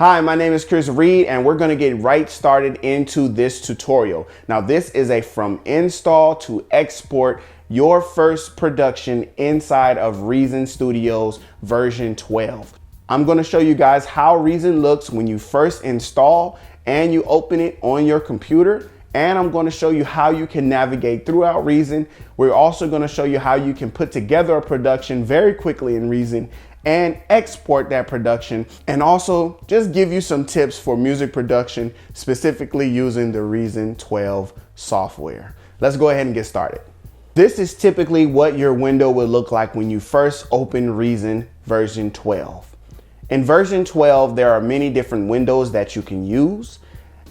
Hi, my name is Chris Reed and we're going to get right started into this tutorial. Now this is a from install to export your first production inside of Reason Studios version 12. I'm going to show you guys how Reason looks when you first install and you open it on your computer. And I'm going to show you how you can navigate throughout Reason. We're also going to show you how you can put together a production very quickly in Reason and export that production, and also just give you some tips for music production, specifically using the Reason 12 software. Let's go ahead and get started. This is typically what your window will look like when you first open Reason version 12. In version 12, there are many different windows that you can use,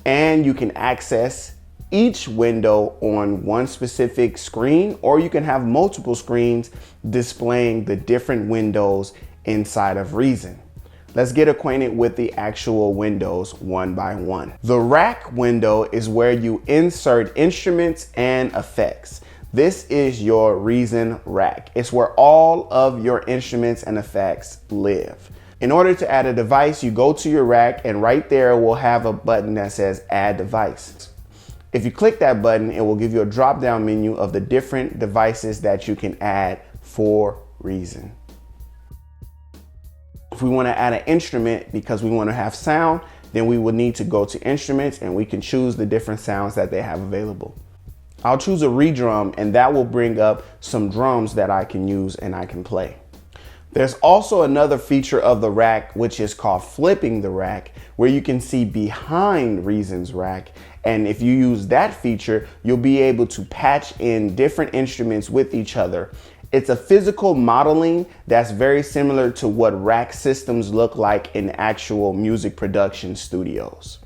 and you can access each window on one specific screen, or you can have multiple screens displaying the different windows inside of Reason. Let's get acquainted with the actual windows one by one. The rack window is where you insert instruments and effects. This is your Reason rack. It's where all of your instruments and effects live. In order to add a device, you go to your rack, and right there will have a button that says Add Device. If you click that button, it will give you a drop-down menu of the different devices that you can add for Reason. If we want to add an instrument because we want to have sound, then we will need to go to instruments and we can choose the different sounds that they have available. I'll choose a redrum, and that will bring up some drums that I can use and I can play. There's also another feature of the rack, which is called flipping the rack, where you can see behind Reason's rack. And if you use that feature, you'll be able to patch in different instruments with each other. It's a physical modeling that's very similar to what rack systems look like in actual music production studios.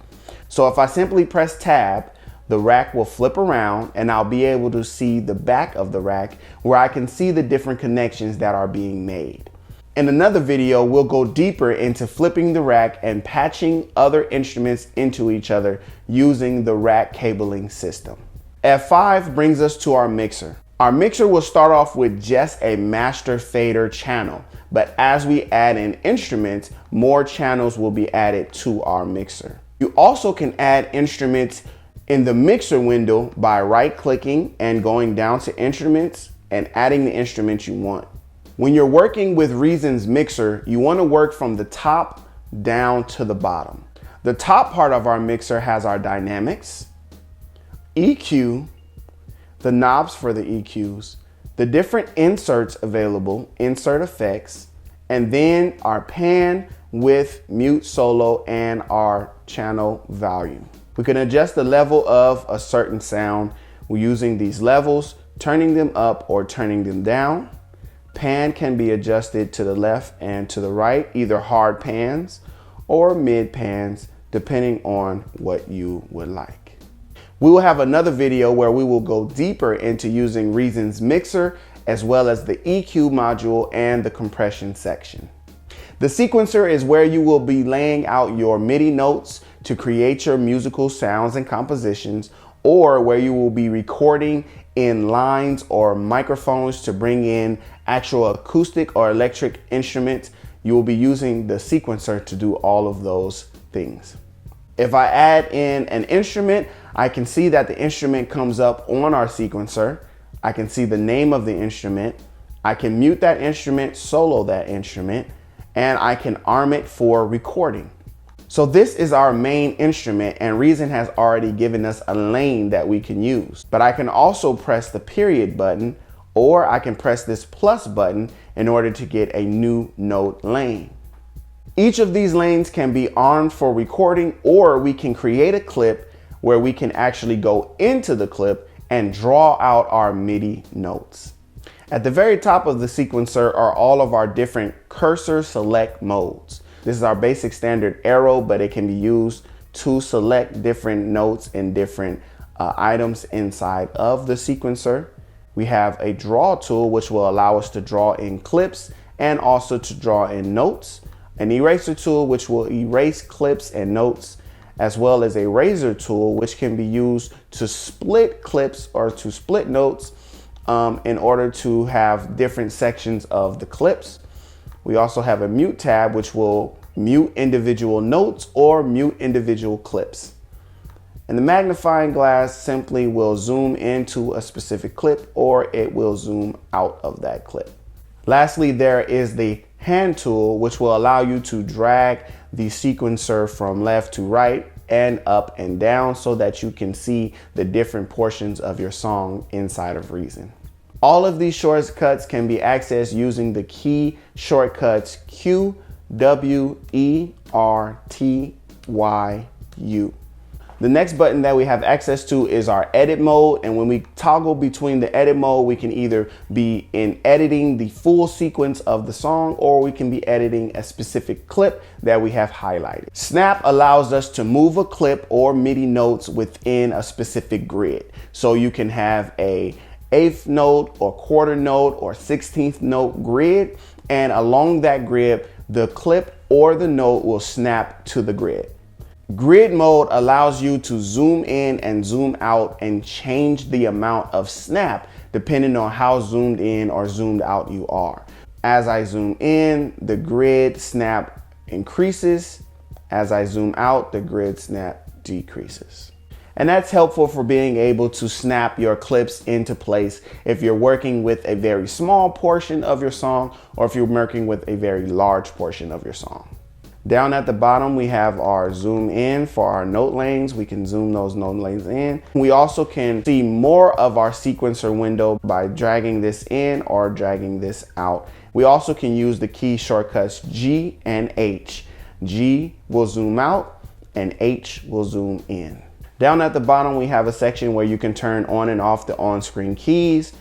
So if I simply press tab, the rack will flip around and I'll be able to see the back of the rack where I can see the different connections that are being made. In another video, we'll go deeper into flipping the rack and patching other instruments into each other using the rack cabling system. F5 brings us to our mixer. Our mixer will start off with just a master fader channel, but as we add in instruments, more channels will be added to our mixer. You also can add instruments in the mixer window by right-clicking and going down to instruments and adding the instruments you want. When you're working with Reason's mixer, you want to work from the top down to the bottom. The top part of our mixer has our dynamics, EQ, the knobs for the EQs, the different inserts available, insert effects, and then our pan, width, mute, solo, and our channel volume. We can adjust the level of a certain sound using these levels, turning them up or turning them down. Pan can be adjusted to the left and to the right, either hard pans or mid pans, depending on what you would like. We will have another video where we will go deeper into using Reason's mixer, as well as the EQ module and the compression section. The sequencer is where you will be laying out your Midi notes to create your musical sounds and compositions, or where you will be recording in lines or microphones to bring in actual acoustic or electric instruments. You will be using the sequencer to do all of those things. If I add in an instrument, I can see that the instrument comes up on our sequencer. I can see the name of the instrument. I can mute that instrument, solo that instrument, and I can arm it for recording. So this is our main instrument, and Reason has already given us a lane that we can use. But I can also press the period button, or I can press this plus button in order to get a new note lane. Each of these lanes can be armed for recording, or we can create a clip where we can actually go into the clip and draw out our Midi notes. At the very top of the sequencer are all of our different cursor select modes. This is our basic standard arrow, but it can be used to select different notes and different items inside of the sequencer. We have a draw tool, which will allow us to draw in clips and also to draw in notes. An eraser tool, which will erase clips and notes, as well as a razor tool, which can be used to split clips or to split notes in order to have different sections of the clips. We also have a mute tab, which will mute individual notes, or mute individual clips. And the magnifying glass simply will zoom into a specific clip, or it will zoom out of that clip. Lastly, there is the hand tool, which will allow you to drag the sequencer from left to right and up and down so that you can see the different portions of your song inside of Reason. All of these shortcuts can be accessed using the key shortcuts Q, W, E, R, T, Y, U. The next button that we have access to is our edit mode. And when we toggle between the edit mode, we can either be in editing the full sequence of the song, or we can be editing a specific clip that we have highlighted. Snap allows us to move a clip or MIDI notes within a specific grid. So you can have a eighth note or quarter note or 16th note grid. And along that grid, the clip or the note will snap to the grid. Grid mode allows you to zoom in and zoom out and change the amount of snap depending on how zoomed in or zoomed out you are. As I zoom in, the grid snap increases. As I zoom out, the grid snap decreases. And that's helpful for being able to snap your clips into place if you're working with a very small portion of your song, or if you're working with a very large portion of your song. Down at the bottom, we have our zoom in for our note lanes. We can zoom those note lanes in. We also can see more of our sequencer window by dragging this in or dragging this out. We also can use the key shortcuts G and H. G will zoom out and H will zoom in. Down at the bottom, we have a section where you can turn on and off the on-screen keys,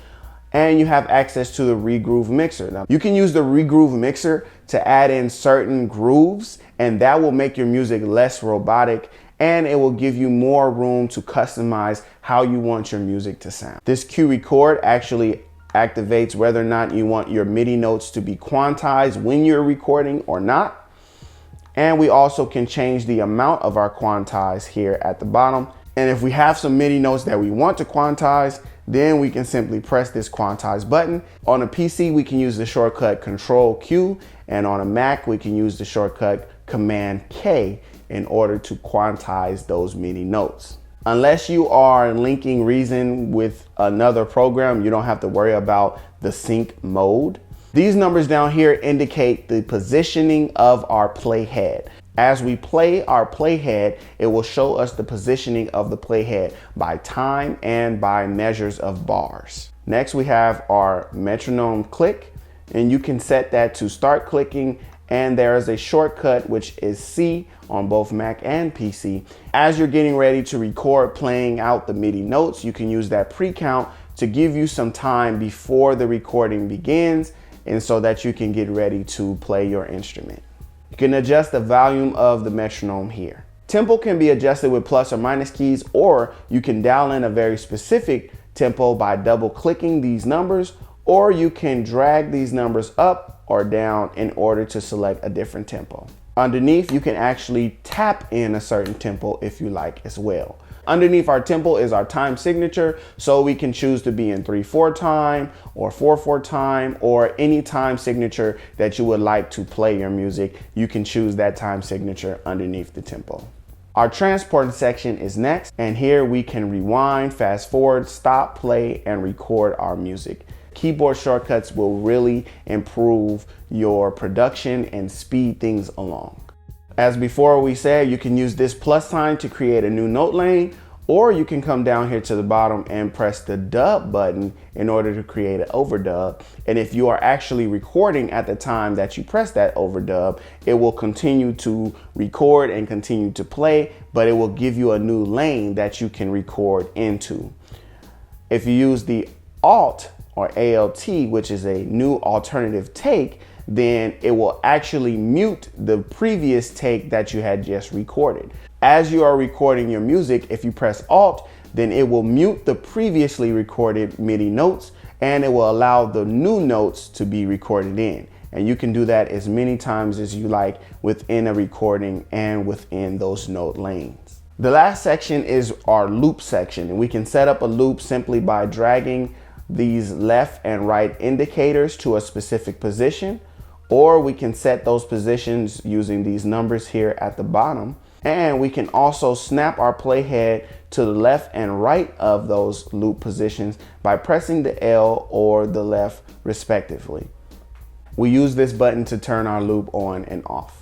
and you have access to the regroove mixer. Now, you can use the regroove mixer to add in certain grooves, and that will make your music less robotic, and it will give you more room to customize how you want your music to sound. This cue record actually activates whether or not you want your MIDI notes to be quantized when you're recording or not. And we also can change the amount of our quantize here at the bottom. And if we have some MIDI notes that we want to quantize, then we can simply press this quantize button. On a PC, we can use the shortcut Control Q, and on a Mac, we can use the shortcut Command K in order to quantize those MIDI notes. Unless you are linking Reason with another program, you don't have to worry about the sync mode. These numbers down here indicate the positioning of our playhead. As we play our playhead, it will show us the positioning of the playhead by time and by measures of bars. Next, we have our metronome click, and you can set that to start clicking, and there is a shortcut which is C on both Mac and PC. As you're getting ready to record playing out the MIDI notes, you can use that pre-count to give you some time before the recording begins, and so that you can get ready to play your instrument. You can adjust the volume of the metronome here. Tempo can be adjusted with plus or minus keys, or you can dial in a very specific tempo by double clicking these numbers, or you can drag these numbers up or down in order to select a different tempo. Underneath, you can actually tap in a certain tempo if you like as well. Underneath our tempo is our time signature, so we can choose to be in 3/4 time or 4/4 time, or any time signature that you would like to play your music. You can choose that time signature underneath the tempo. Our transport section is next, and here we can rewind, fast forward, stop, play, and record our music. Keyboard shortcuts will really improve your production and speed things along. As before we said, you can use this plus sign to create a new note lane, or you can come down here to the bottom and press the dub button in order to create an overdub. And if you are actually recording at the time that you press that overdub, it will continue to record and continue to play, but it will give you a new lane that you can record into. If you use the Alt or ALT, which is a new alternative take, then it will actually mute the previous take that you had just recorded. As you are recording your music, if you press Alt, then it will mute the previously recorded MIDI notes, and it will allow the new notes to be recorded in. And you can do that as many times as you like within a recording and within those note lanes. The last section is our loop section, and we can set up a loop simply by dragging these left and right indicators to a specific position, or we can set those positions using these numbers here at the bottom. And we can also snap our playhead to the left and right of those loop positions by pressing the L or the left respectively. We use this button to turn our loop on and off.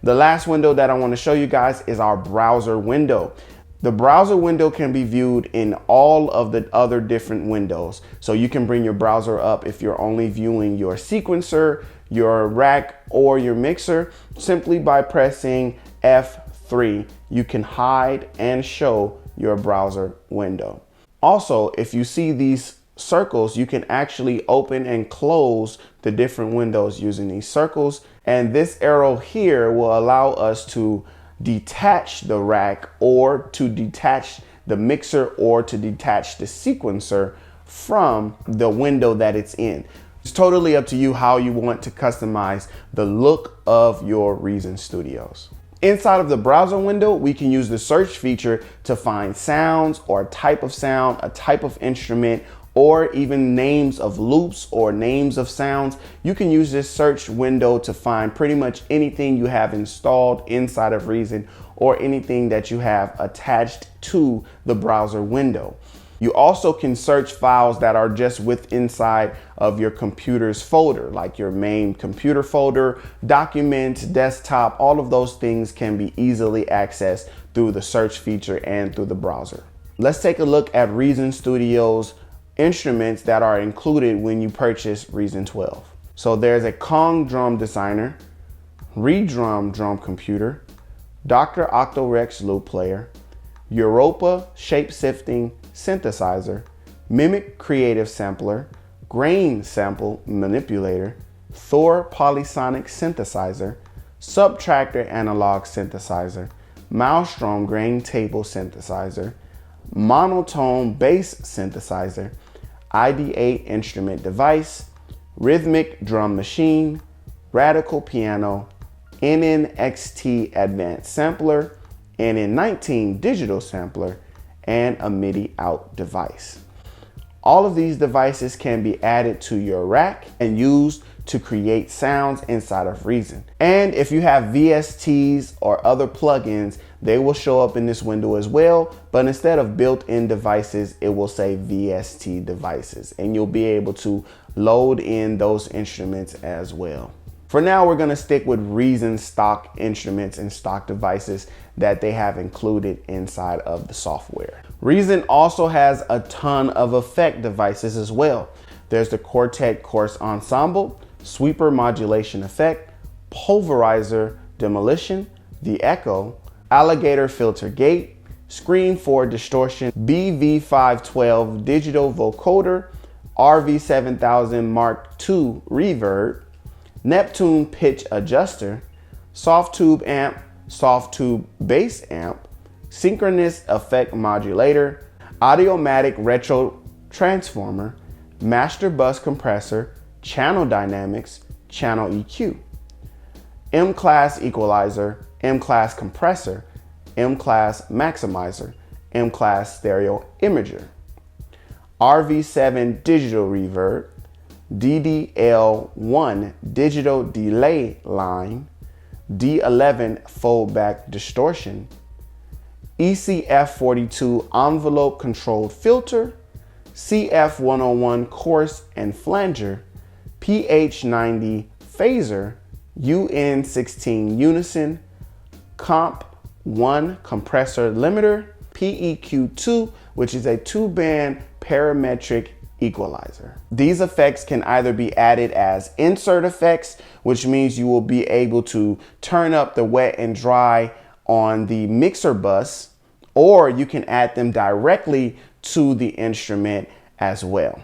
The last window that I want to show you guys is our browser window. The browser window can be viewed in all of the other different windows. So you can bring your browser up if you're only viewing your sequencer, your rack, or your mixer. Simply by pressing F3, you can hide and show your browser window. Also, if you see these circles, you can actually open and close the different windows using these circles. And this arrow here will allow us to detach the rack, or to detach the mixer, or to detach the sequencer from the window that it's in. It's totally up to you how you want to customize the look of your Reason Studios. Inside of the browser window, we can use the search feature to find sounds, or a type of sound, a type of instrument, or even names of loops or names of sounds. You can use this search window to find pretty much anything you have installed inside of Reason, or anything that you have attached to the browser window. You also can search files that are just inside of your computer's folder, like your main computer folder, documents, desktop. All of those things can be easily accessed through the search feature and through the browser. Let's take a look at Reason Studio's instruments that are included when you purchase Reason 12. So there's a Kong drum designer, Redrum drum computer, Dr. Octorex loop player, Europa shape-shifting synthesizer, Mimic creative sampler, Grain sample manipulator, Thor polysonic synthesizer, Subtractor analog synthesizer, Maelstrom grain table synthesizer, Monotone bass synthesizer, ID8 instrument device, Rhythmic drum machine, Radical piano, NNXT advanced sampler, NN19 digital sampler, and a Midi out device. All of these devices can be added to your rack and used to create sounds inside of Reason. And if you have VSTs or other plugins, they will show up in this window as well, but instead of built-in devices, it will say VST devices, and you'll be able to load in those instruments as well. For now, we're gonna stick with Reason stock instruments and stock devices that they have included inside of the software. Reason also has a ton of effect devices as well. There's the Quartet Course Ensemble, Sweeper Modulation Effect, Pulverizer Demolition, the Echo, Alligator Filter Gate, Screen 4 Distortion, BV512 Digital Vocoder, RV7000 Mark II Reverb, Neptune Pitch Adjuster, Soft Tube Amp, Soft Tube Bass Amp, Synchronous Effect Modulator, Audiomatic Retro Transformer, Master Bus Compressor, Channel Dynamics, Channel EQ, M-Class Equalizer, M-Class Compressor, M-Class Maximizer, M-Class Stereo Imager, RV7 Digital Reverb, DDL1 Digital Delay Line, D11 Foldback Distortion, ECF42 Envelope Controlled Filter, CF101 Coarse and Flanger, PH90 Phaser, UN16 Unison, Comp1 Compressor Limiter, PEQ2, which is a 2-band parametric equalizer. These effects can either be added as insert effects, which means you will be able to turn up the wet and dry on the mixer bus, or you can add them directly to the instrument as well.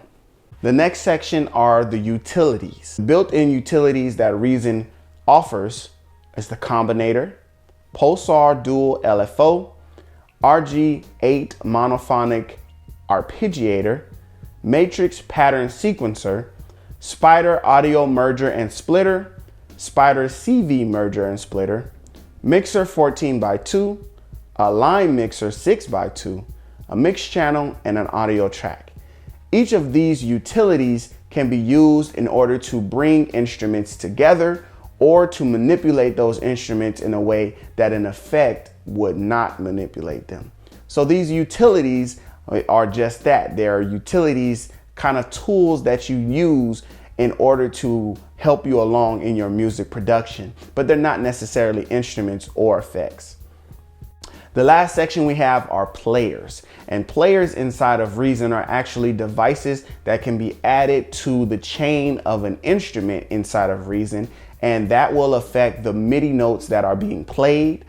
The next section are the utilities. Built-in utilities that Reason offers is the Combinator, Pulsar Dual LFO, RG8 Monophonic Arpeggiator, Matrix Pattern Sequencer, Spider Audio Merger and Splitter, Spider CV Merger and Splitter, Mixer 14x2, a Line Mixer 6x2, a mix channel, and an audio track. Each of these utilities can be used in order to bring instruments together or to manipulate those instruments in a way that an effect would not manipulate them. So these utilities are just that. They are utilities, kind of tools that you use in order to help you along in your music production, but they're not necessarily instruments or effects. The last section we have are players, and players inside of Reason are actually devices that can be added to the chain of an instrument inside of Reason, and that will affect the MIDI notes that are being played,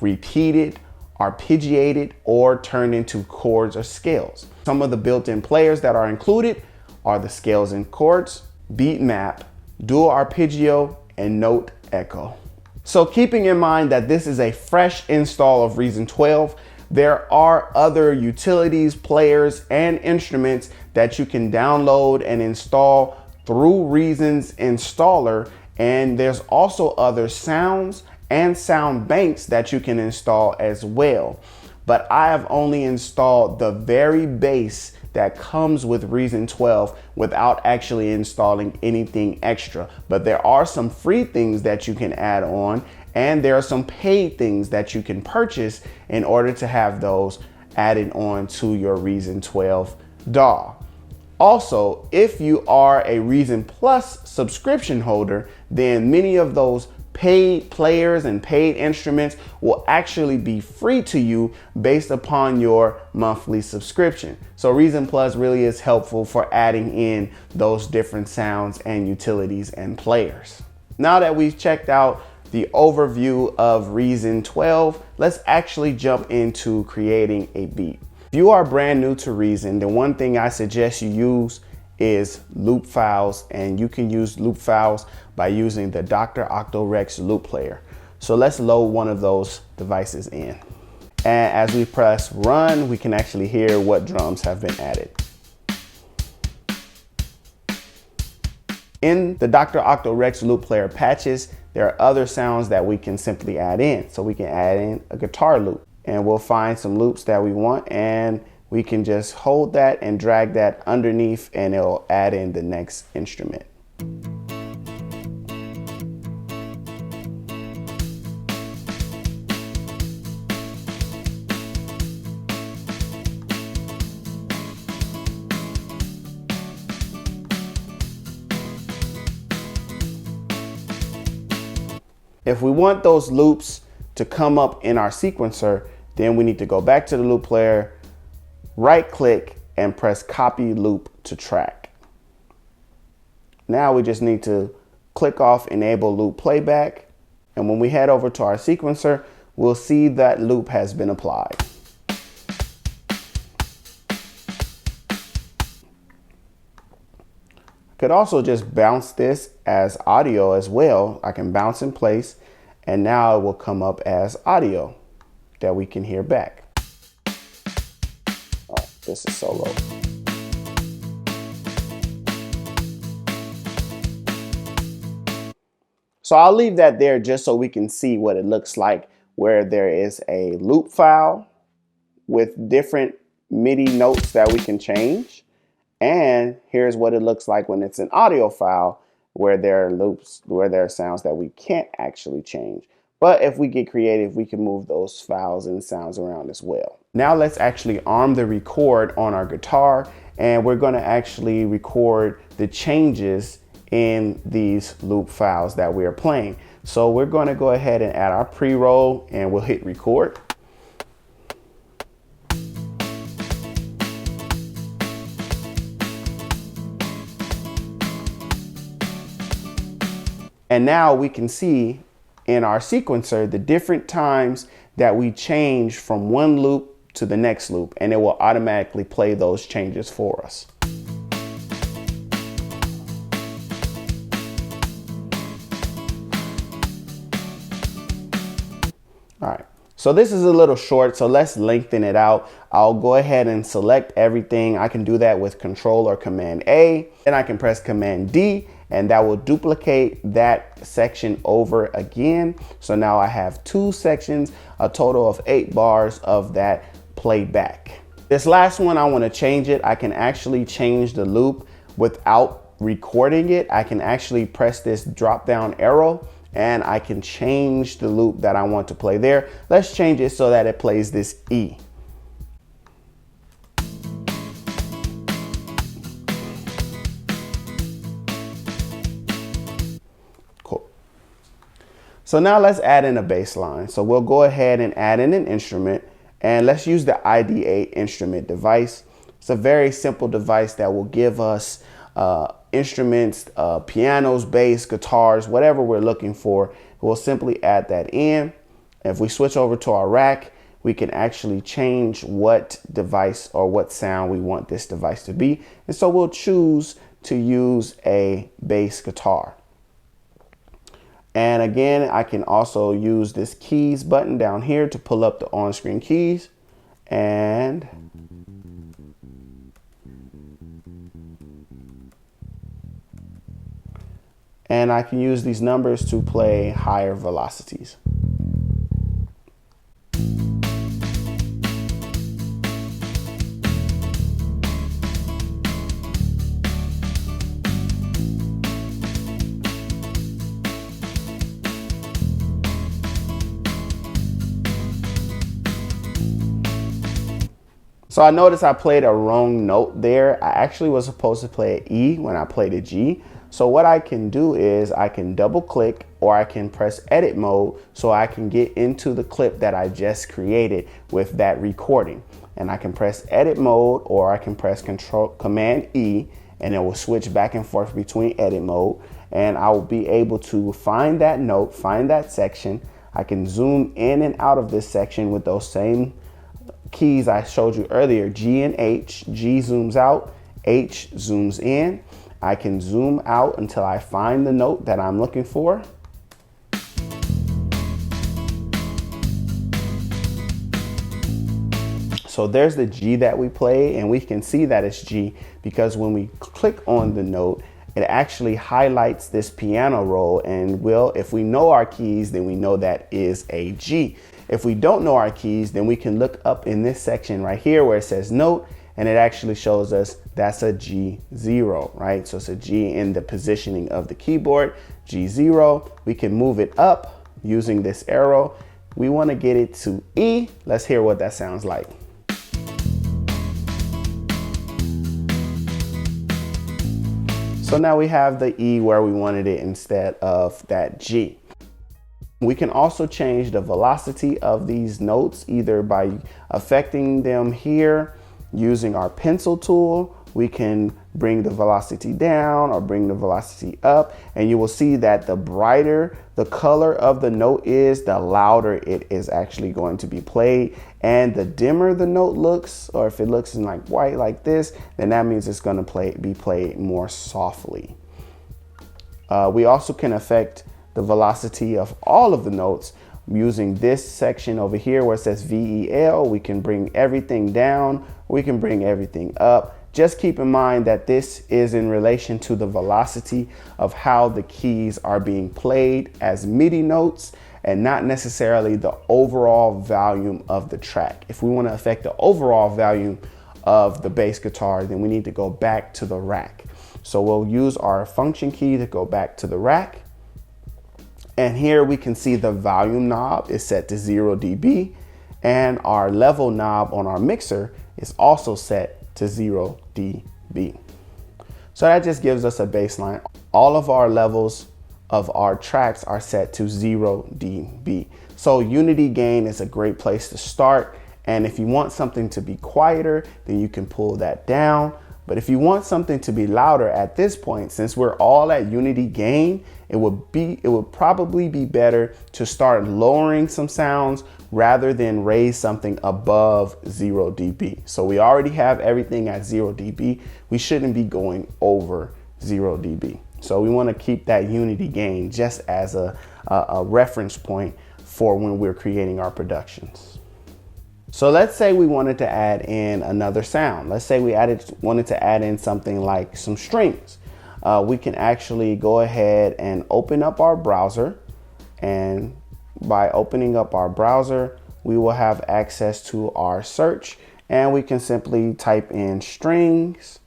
repeated, arpeggiated, or turned into chords or scales. Some of the built-in players that are included are the scales and chords, beat map, dual arpeggio, and note echo. So keeping in mind that this is a fresh install of Reason 12, there are other utilities, players, and instruments that you can download and install through Reason's installer. And there's also other sounds and sound banks that you can install as well. But I have only installed the very base that comes with Reason 12 without actually installing anything extra. But there are some free things that you can add on, and there are some paid things that you can purchase in order to have those added on to your Reason 12 DAW. Also, if you are a Reason Plus subscription holder, then many of those paid players and paid instruments will actually be free to you based upon your monthly subscription. So Reason Plus really is helpful for adding in those different sounds and utilities and players. Now that we've checked out the overview of Reason 12, let's actually jump into creating a beat. If you are brand new to Reason, the one thing I suggest you use is loop files, and you can use loop files by using the Dr. Octorex loop player. So let's load one of those devices in. And as we press run, we can actually hear what drums have been added. In the Dr. Octorex loop player patches, there are other sounds that we can simply add in. So we can add in a guitar loop, and we'll find some loops that we want, and we can just hold that and drag that underneath, and it'll add in the next instrument. If we want those loops to come up in our sequencer, then we need to go back to the loop player, right click, and press copy loop to track. Now we just need to click off enable loop playback. And when we head over to our sequencer, we'll see that loop has been applied. Could also just bounce this as audio as well. I can bounce in place, and now it will come up as audio that we can hear back. Oh, this is so low. So I'll leave that there just so we can see what it looks like, where there is a loop file with different MIDI notes that we can change. And here's what it looks like when it's an audio file, where there are loops, where there are sounds that we can't actually change. But if we get creative, we can move those files and sounds around as well. Now let's actually arm the record on our guitar, and we're going to actually record the changes in these loop files that we are playing. So we're going to go ahead and add our pre-roll, and we'll hit record. And now we can see in our sequencer the different times that we change from one loop to the next loop, and it will automatically play those changes for us. All right, so this is a little short, so let's lengthen it out. I'll go ahead and select everything. I can do that with Control or Command A, and I can press Command D, and that will duplicate that section over again. So now I have 2 sections, a total of 8 bars of that playback. This last one, I want to change it. I can actually change the loop without recording it, I can actually press this drop down arrow and I can change the loop that I want to play there. Let's change it so that it plays this E. Cool. So now let's add in a bass line. So we'll go ahead and add in an instrument, and let's use the ID8 instrument device. It's a very simple device that will give us instruments, pianos, bass, guitars, whatever we're looking for. We'll simply add that in. If we switch over to our rack, we can actually change what device or what sound we want this device to be. And so we'll choose to use a bass guitar. And again, I can also use this keys button down here to pull up the on-screen keys. And I can use these numbers to play higher velocities. So I noticed I played a wrong note there. I actually was supposed to play an E when I played a G. So what I can do is I can double click, or I can press edit mode so I can get into the clip that I just created with that recording. And I can press edit mode, or I can press Command E, and it will switch back and forth between edit mode. And I will be able to find that note, find that section. I can zoom in and out of this section with those same keys I showed you earlier, G and H. G zooms out, H zooms in. I can zoom out until I find the note that I'm looking for. So there's the G that we play, and we can see that it's G because when we click on the note, it actually highlights this piano roll, and if we know our keys, then we know that is a G. If we don't know our keys, then we can look up in this section right here where it says note, and it actually shows us that's a G0, right? So it's a G in the positioning of the keyboard, G0. We can move it up using this arrow. We want to get it to E. Let's hear what that sounds like. So now we have the E where we wanted it instead of that G. We can also change the velocity of these notes either by affecting them here using our pencil tool. We can bring the velocity down or bring the velocity up, and you will see that the brighter the color of the note is, the louder it is actually going to be played. And the dimmer the note looks, or if it looks in like white like this, then that means it's going to be played more softly. We also can affect the velocity of all of the notes using this section over here where it says VEL. We can bring everything down, we can bring everything up. Just keep in mind that this is in relation to the velocity of how the keys are being played as MIDI notes, and not necessarily the overall volume of the track. If we want to affect the overall volume of the bass guitar, then we need to go back to the rack. So we'll use our function key to go back to the rack. And here we can see the volume knob is set to 0 dB, and our level knob on our mixer is also set to 0 dB. So that just gives us a baseline. All of our levels of our tracks are set to 0 dB. So unity gain is a great place to start. And if you want something to be quieter, then you can pull that down. But if you want something to be louder at this point, since we're all at unity gain, it would probably be better to start lowering some sounds rather than raise something above 0 dB. So we already have everything at 0 dB. We shouldn't be going over 0 dB. So we want to keep that unity gain just as a reference point for when we're creating our productions. So let's say we wanted to add in another sound. Let's say we wanted to add in something like some strings. We can actually go ahead and open up our browser, and by opening up our browser, we will have access to our search, and we can simply type in strings.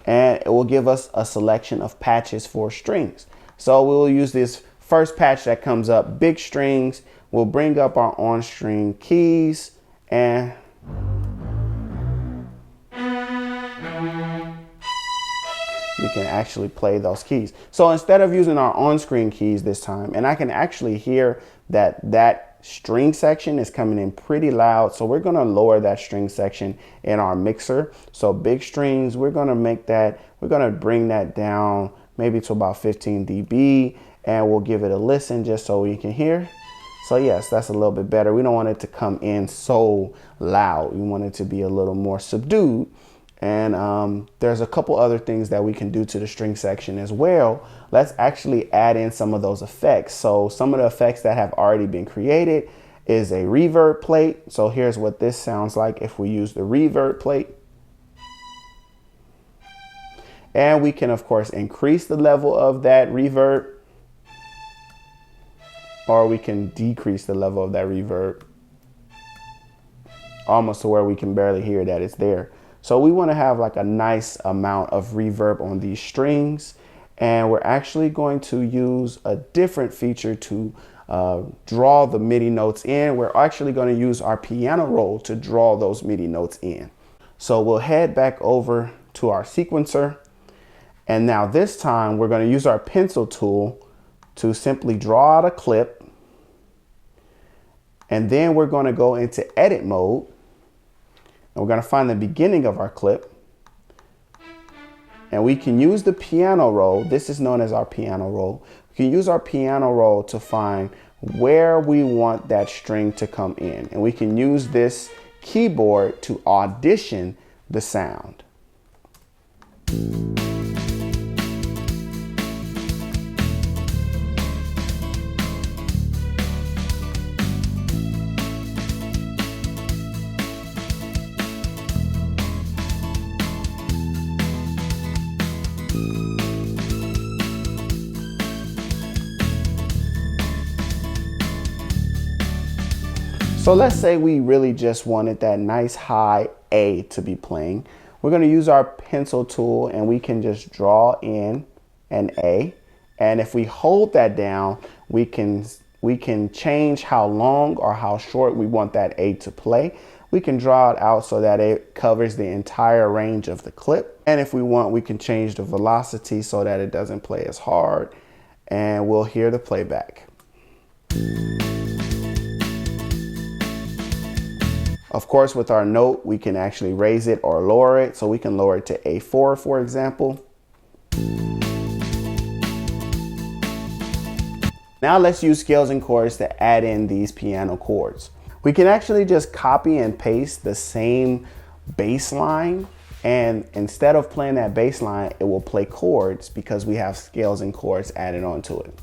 and it will give us a selection of patches for strings. So we will use this first patch that comes up, big strings. We'll bring up our on string keys, and we can actually play those keys. So instead of using our on-screen keys this time, and I can actually hear that string section is coming in pretty loud. So we're gonna lower that string section in our mixer. So big strings, we're gonna bring that down maybe to about 15 dB, and we'll give it a listen just so we can hear. So yes, that's a little bit better. We don't want it to come in so loud. We want it to be a little more subdued. And there's a couple other things that we can do to the string section as well. Let's actually add in some of those effects. So some of the effects that have already been created is a reverb plate. So here's what this sounds like if we use the reverb plate. And we can, of course, increase the level of that reverb, or we can decrease the level of that reverb almost to where we can barely hear that it's there. So we want to have like a nice amount of reverb on these strings, and we're actually going to use a different feature to draw the MIDI notes in. We're actually going to use our piano roll to draw those MIDI notes in. So we'll head back over to our sequencer, and now this time we're going to use our pencil tool to simply draw out a clip, and then we're going to go into edit mode. And we're going to find the beginning of our clip, and we can use the piano roll. This is known as our piano roll. We can use our piano roll to find where we want that string to come in, and we can use this keyboard to audition the sound. So let's say we really just wanted that nice high A to be playing. We're going to use our pencil tool, and we can just draw in an A. And if we hold that down, we can change how long or how short we want that A to play. We can draw it out so that it covers the entire range of the clip. And if we want, we can change the velocity so that it doesn't play as hard, and we'll hear the playback. Of course, with our note, we can actually raise it or lower it. So we can lower it to A4, for example. Now let's use scales and chords to add in these piano chords. We can actually just copy and paste the same bass line, and instead of playing that bass line, it will play chords because we have scales and chords added onto it.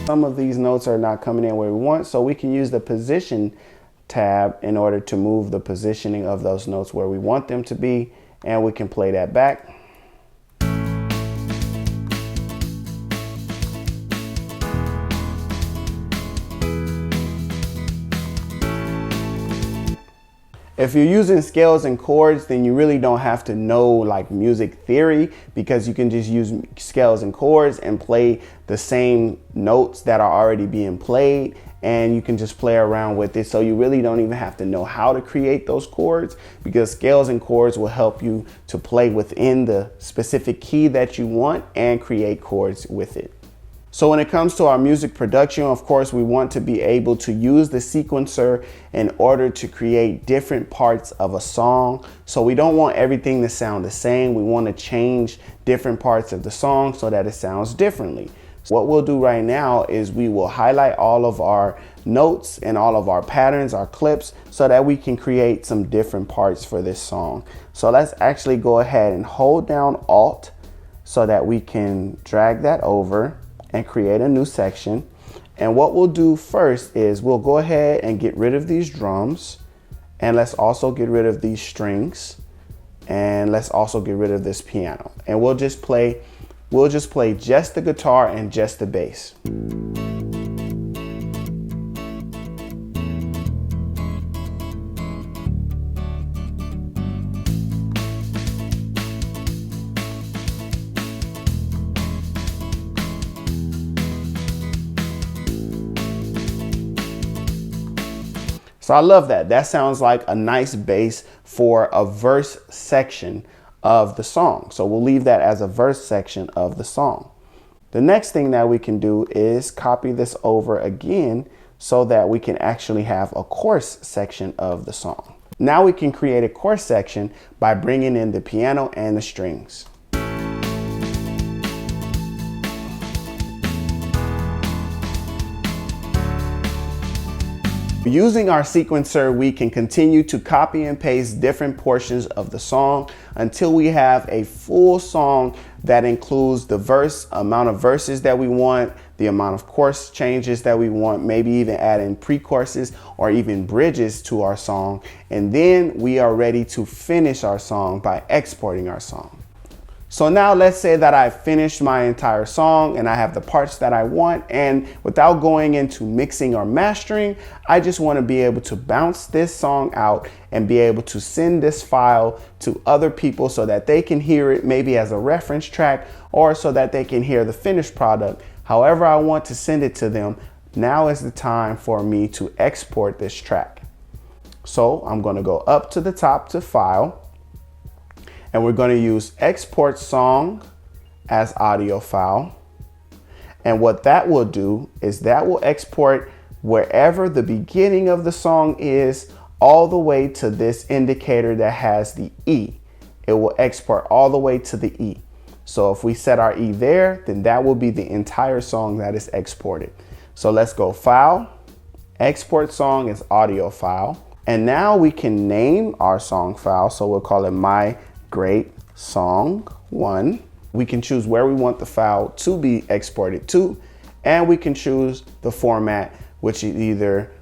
Some of these notes are not coming in where we want, so we can use the position tab in order to move the positioning of those notes where we want them to be, and we can play that back. If you're using scales and chords, then you really don't have to know like music theory, because you can just use scales and chords and play the same notes that are already being played, and you can just play around with it. So you really don't even have to know how to create those chords, because scales and chords will help you to play within the specific key that you want and create chords with it. So when it comes to our music production, of course, we want to be able to use the sequencer in order to create different parts of a song. So we don't want everything to sound the same. We want to change different parts of the song so that it sounds differently. So what we'll do right now is we will highlight all of our notes and all of our patterns, our clips, so that we can create some different parts for this song. So let's actually go ahead and hold down Alt so that we can drag that over and create a new section. And what we'll do first is we'll go ahead and get rid of these drums, and let's also get rid of these strings, And let's also get rid of this piano. And we'll just play just the guitar and just the bass. So I love that. That sounds like a nice bass for a verse section of the song. So we'll leave that as a verse section of the song. The next thing that we can do is copy this over again so that we can actually have a chorus section of the song. Now we can create a chorus section by bringing in the piano and the strings. Using our sequencer, we can continue to copy and paste different portions of the song until we have a full song that includes the amount of verses that we want, the amount of chorus changes that we want, maybe even add in pre-choruses or even bridges to our song. And then we are ready to finish our song by exporting our song. So now let's say that I've finished my entire song and I have the parts that I want, and without going into mixing or mastering, I just want to be able to bounce this song out and be able to send this file to other people so that they can hear it maybe as a reference track or so that they can hear the finished product. However I want to send it to them, now is the time for me to export this track. So I'm going to go up to the top to File. And we're going to use export song as audio file. And what that will do is that will export wherever the beginning of the song is all the way to this indicator that has the E. It will export all the way to the E. So if we set our E there, then that will be the entire song that is exported. So let's go File, Export Song as Audio File. And now we can name our song file. So we'll call it My Great Song 1. We can choose where we want the file to be exported to, and we can choose the format, which is either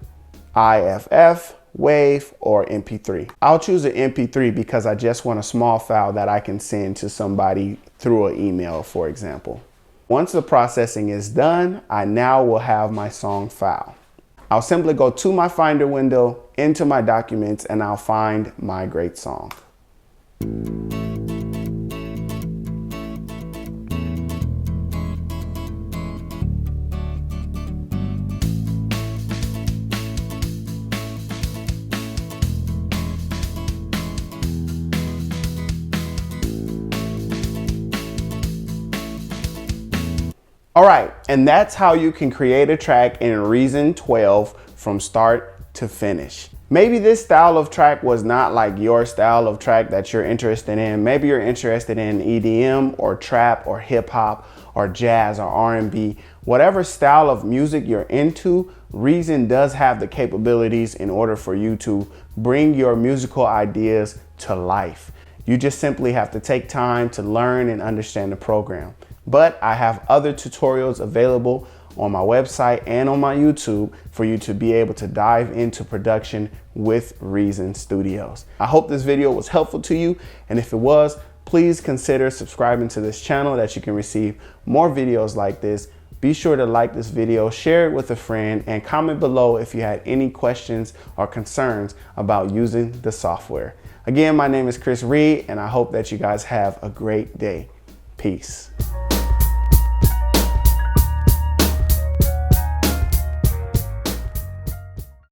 IFF, WAV, or MP3. I'll choose an MP3 because I just want a small file that I can send to somebody through an email, for example. Once the processing is done, I now will have my song file. I'll simply go to my Finder window, into my documents, and I'll find My Great Song. All right, and that's how you can create a track in Reason 12 from start to finish. Maybe this style of track was not like your style of track that you're interested in. Maybe you're interested in EDM or trap or hip hop or jazz or R&B. Whatever style of music you're into, Reason does have the capabilities in order for you to bring your musical ideas to life. You just simply have to take time to learn and understand the program. But I have other tutorials available on my website and on my YouTube for you to be able to dive into production with Reason Studios. I hope this video was helpful to you, and if it was, please consider subscribing to this channel that you can receive more videos like this. Be sure to like this video, share it with a friend, and comment below if you had any questions or concerns about using the software. Again, my name is Chris Reed, and I hope that you guys have a great day. Peace.